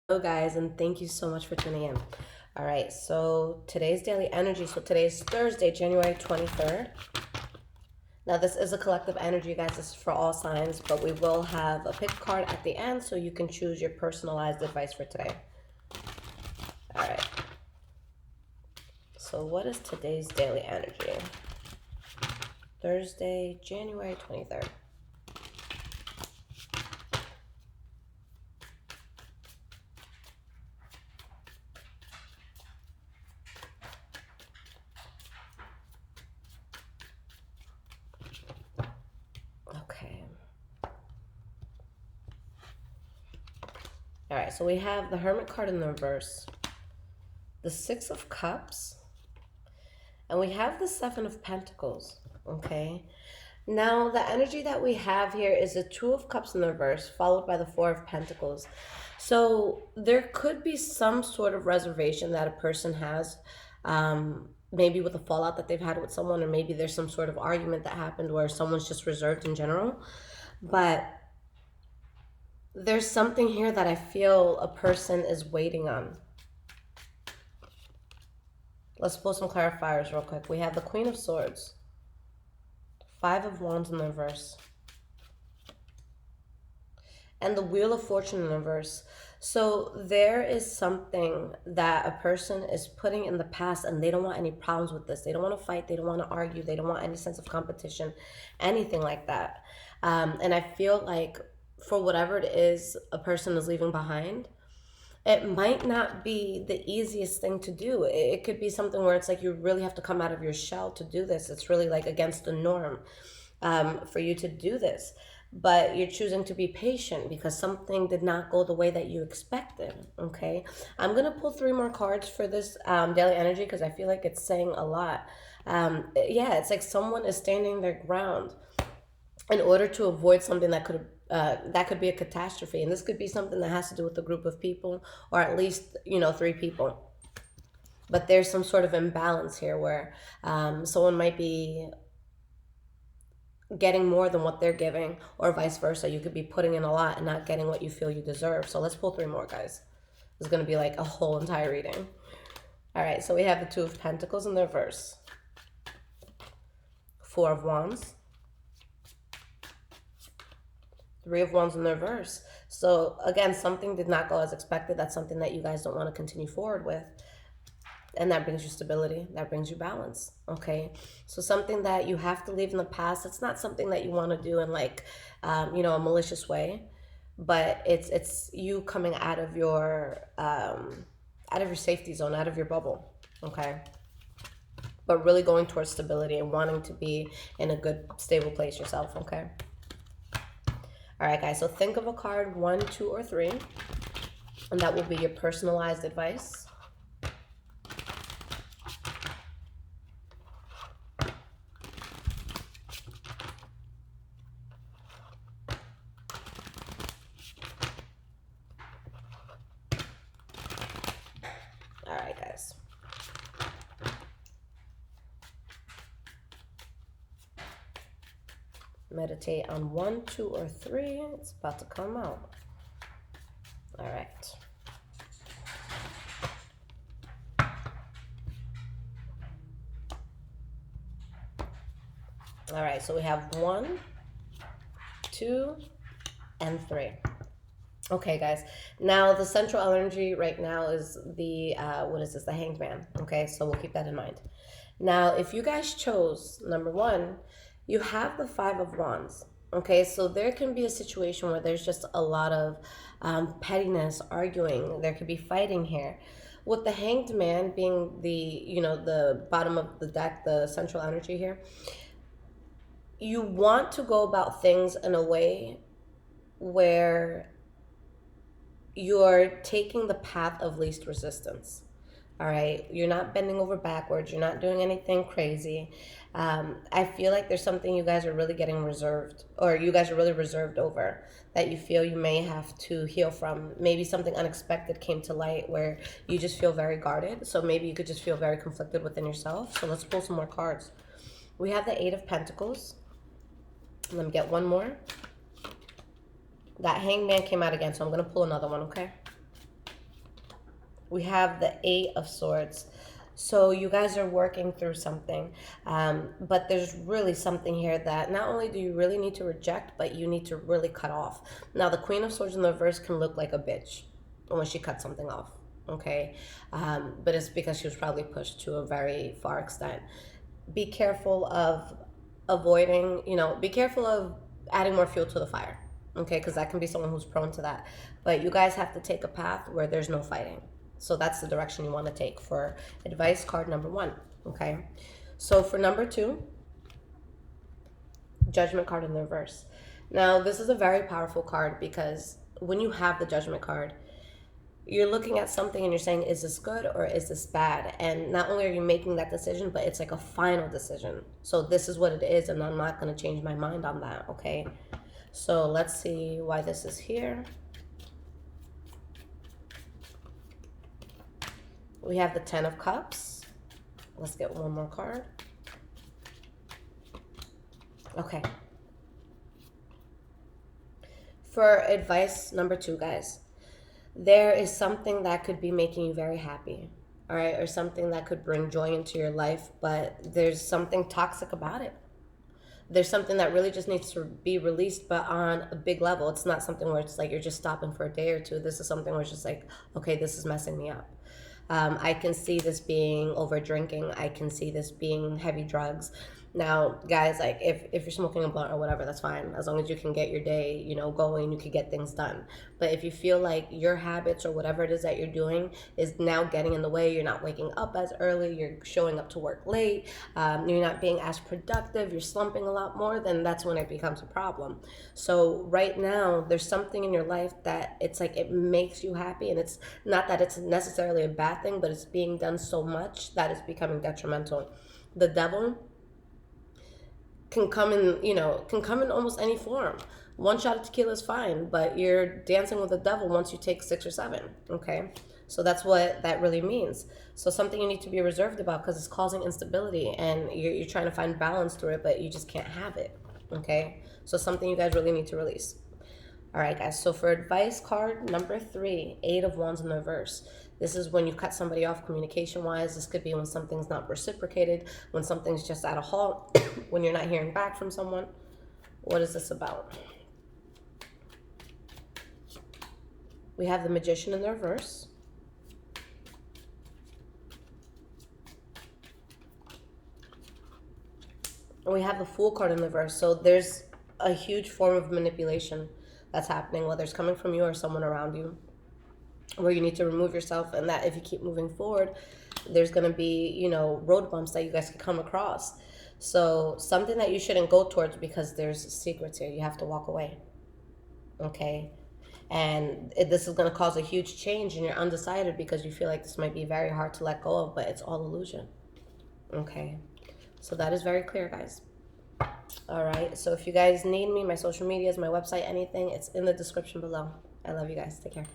Hello guys, and thank you so much for tuning in. All right, so today's daily energy. So today's Thursday, January 23rd. Now this is a collective energy, guys. This is for all signs, but we will have a pick card at the end so you can choose your personalized advice for today. All right. So what is today's daily energy? Thursday, January 23rd. Okay. All right, so we have the Hermit card in the reverse, the Six of Cups, and we have the Seven of Pentacles, okay? Now, the energy that we have here is the Two of Cups in the reverse, followed by the Four of Pentacles. So there could be some sort of reservation that a person has, maybe with a fallout that they've had with someone, or maybe there's some sort of argument that happened where someone's just reserved in general. But there's something here that I feel a person is waiting on. Let's pull some clarifiers real quick. We have the Queen of Swords, Five of Wands in the reverse, and the Wheel of Fortune in the reverse. So there is something that a person is putting in the past, and they don't want any problems with this. They don't want to fight. They don't want to argue. They don't want any sense of competition, anything like that. And I feel like for whatever it is a person is leaving behind, it might not be the easiest thing to do. It could be something where it's like you really have to come out of your shell to do this. It's really like against the norm for you to do this. But you're choosing to be patient because something did not go the way that you expected, okay? I'm going to pull 3 more cards for this daily energy because I feel like it's saying a lot. Yeah, it's like someone is standing their ground in order to avoid something that could be a catastrophe. And this could be something that has to do with a group of people, or at least 3 people. But there's some sort of imbalance here where someone might be getting more than what they're giving, or vice versa. You could be putting in a lot and not getting what you feel you deserve. So let's pull 3 more, guys. It's going to be like a whole entire reading. All right, so we have the Two of Pentacles in the reverse, Four of Wands, Three of Wands in the reverse. So again, something did not go as expected. That's something that you guys don't want to continue forward with. And that brings you stability. That brings you balance. Okay. So something that you have to leave in the past, it's not something that you want to do in like, a malicious way, but it's you coming out of your safety zone, out of your bubble. Okay. But really going towards stability and wanting to be in a good, stable place yourself. Okay. All right, guys, so think of a card, 1, 2, or 3, and that will be your personalized advice. All right, guys. Meditate on 1, 2, or 3. It's about to come out. All right. All right, so we have 1, 2, and 3. Okay, guys. Now, the central energy right now is the, what is this? The Hanged Man. Okay, so we'll keep that in mind. Now, if you guys chose number 1, you have the Five of Wands. Okay, so there can be a situation where there's just a lot of pettiness, arguing. There could be fighting here. With the Hanged Man being the bottom of the deck, the central energy here, you want to go about things in a way where you're taking the path of least resistance. All right, you're not bending over backwards. You're not doing anything crazy. I feel like there's something you guys are really getting reserved, or you guys are really reserved over, that you feel you may have to heal from. Maybe something unexpected came to light where you just feel very guarded. So maybe you could just feel very conflicted within yourself. So let's pull some more cards. We have the Eight of Pentacles. Let me get one more. That Hanged Man came out again, so I'm going to pull another one, okay? We have the Eight of Swords. So you guys are working through something, but there's really something here that not only do you really need to reject, but you need to really cut off. Now, the Queen of Swords in the reverse can look like a bitch when she cuts something off, okay? But it's because she was probably pushed to a very far extent. Be careful of avoiding, be careful of adding more fuel to the fire, okay? Because that can be someone who's prone to that. But you guys have to take a path where there's no fighting. So that's the direction you want to take for advice card number 1, okay? So for number 2, Judgment card in the reverse. Now, this is a very powerful card because when you have the Judgment card, you're looking at something and you're saying, is this good or is this bad? And not only are you making that decision, but it's like a final decision. So this is what it is, and I'm not going to change my mind on that, okay? So let's see why this is here. We have the Ten of Cups. Let's get one more card. Okay. For advice number 2, guys, there is something that could be making you very happy, all right, or something that could bring joy into your life, but there's something toxic about it. There's something that really just needs to be released, but on a big level. It's not something where it's like you're just stopping for a day or two. This is something where it's just like, okay, this is messing me up. I can see this being over drinking. I can see this being heavy drugs. Now, guys, like if you're smoking a blunt or whatever, that's fine. As long as you can get your day, going, you can get things done. But if you feel like your habits or whatever it is that you're doing is now getting in the way, you're not waking up as early, you're showing up to work late, you're not being as productive, you're slumping a lot more, then that's when it becomes a problem. So right now, there's something in your life that it's like it makes you happy, and it's not that it's necessarily a bad thing, but it's being done so much that it's becoming detrimental. The devil can come in almost any form. One shot of tequila is fine, but you're dancing with the devil once you take 6 or 7, okay? So that's what that really means. So something you need to be reserved about because it's causing instability, and you're trying to find balance through it, but you just can't have it, okay? So something you guys really need to release. All right, guys, so for advice card number 3, Eight of Wands in the reverse. This is when you cut somebody off communication-wise. This could be when something's not reciprocated, when something's just at a halt, when you're not hearing back from someone. What is this about? We have the Magician in the reverse. And we have the Fool card in the reverse. So there's a huge form of manipulation that's happening, whether it's coming from you or someone around you, where you need to remove yourself, and that if you keep moving forward, there's going to be, road bumps that you guys can come across. So something that you shouldn't go towards because there's secrets here. You have to walk away, okay? And this is going to cause a huge change, and you're undecided because you feel like this might be very hard to let go of, but it's all illusion, okay? So that is very clear, guys. All right, so if you guys need me, my social medias, my website, anything, it's in the description below. I love you guys. Take care.